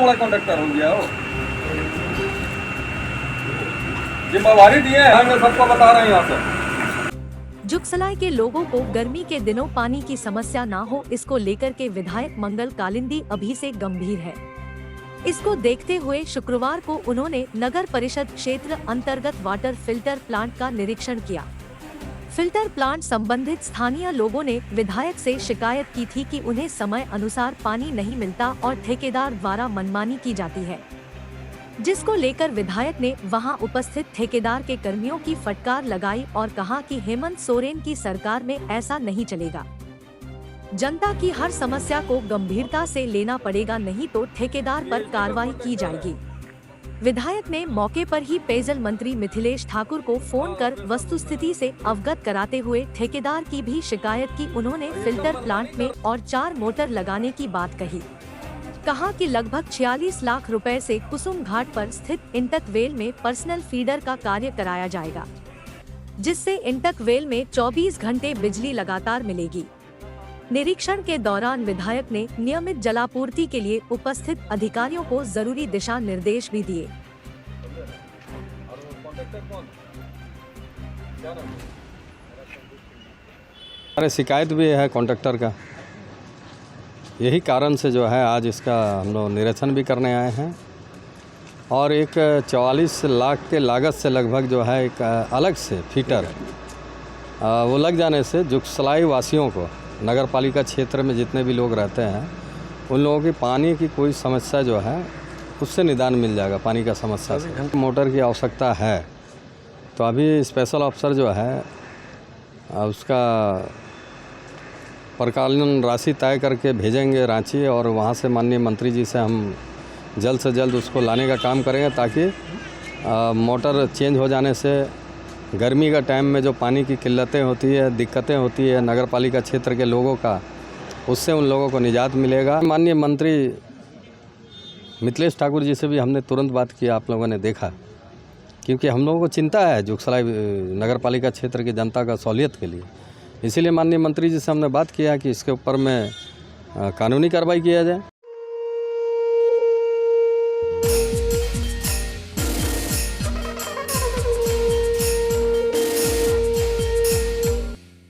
बड़ा कॉन्ट्रैक्टर हो गया हो। जिम्मेवारी दिए हैं, मैं सबको बता रहे हैं यहाँ से। जुगसलाई के लोगों को गर्मी के दिनों पानी की समस्या ना हो, इसको लेकर के विधायक मंगल कालिंदी अभी से गंभीर है। इसको देखते हुए शुक्रवार को उन्होंने नगर परिषद क्षेत्र अंतर्गत वाटर फिल्टर प्लांट का निरीक्षण किया। फिल्टर प्लांट संबंधित स्थानीय लोगों ने विधायक से शिकायत की थी कि उन्हें समय अनुसार पानी नहीं मिलता और ठेकेदार द्वारा मनमानी की जाती है, जिसको लेकर विधायक ने वहां उपस्थित ठेकेदार के कर्मियों की फटकार लगाई और कहा कि हेमंत सोरेन की सरकार में ऐसा नहीं चलेगा। जनता की हर समस्या को गंभीरता से लेना पड़ेगा, नहीं तो ठेकेदार पर कार्रवाई की जाएगी। विधायक ने मौके पर ही पेयजल मंत्री मिथिलेश ठाकुर को फोन कर वस्तुस्थिति से अवगत कराते हुए ठेकेदार की भी शिकायत की। उन्होंने फिल्टर प्लांट में और 4 मोटर लगाने की बात कही। कहा कि लगभग 46 लाख रुपए से कुसुम घाट पर स्थित इंटक वेल में पर्सनल फीडर का कार्य कराया जाएगा, जिससे इंटक वेल में 24 घंटे बिजली लगातार मिलेगी। निरीक्षण के दौरान विधायक ने नियमित जलापूर्ति के लिए उपस्थित अधिकारियों को जरूरी दिशा निर्देश भी दिए। हमारे शिकायत भी है कॉन्ट्रैक्टर का, यही कारण से जो है आज इसका हम लोग निरीक्षण भी करने आए हैं। और एक 44 लाख के लागत से लगभग जो है एक अलग से फीटर वो लग जाने से जुगसलाई वासियों को, नगर पालिका क्षेत्र में जितने भी लोग रहते हैं, उन लोगों की पानी की कोई समस्या जो है उससे निदान मिल जाएगा। पानी का समस्या से मोटर की आवश्यकता है, तो अभी स्पेशल अफसर जो है उसका प्रकालन राशि तय करके भेजेंगे रांची, और वहाँ से माननीय मंत्री जी से हम जल्द से जल्द उसको लाने का काम करेंगे, ताकि मोटर चेंज हो जाने से गर्मी का टाइम में जो पानी की किल्लतें होती है, दिक्कतें होती है नगर पालिका क्षेत्र के लोगों का, उससे उन लोगों को निजात मिलेगा। माननीय मंत्री मिथिलेश ठाकुर जी से भी हमने तुरंत बात की, आप लोगों ने देखा, क्योंकि हम लोगों को चिंता है जुगसलाई नगर पालिका क्षेत्र की जनता का सहूलियत के लिए। इसीलिए माननीय मंत्री जी से हमने बात किया कि इसके ऊपर में कानूनी कार्रवाई किया जाए।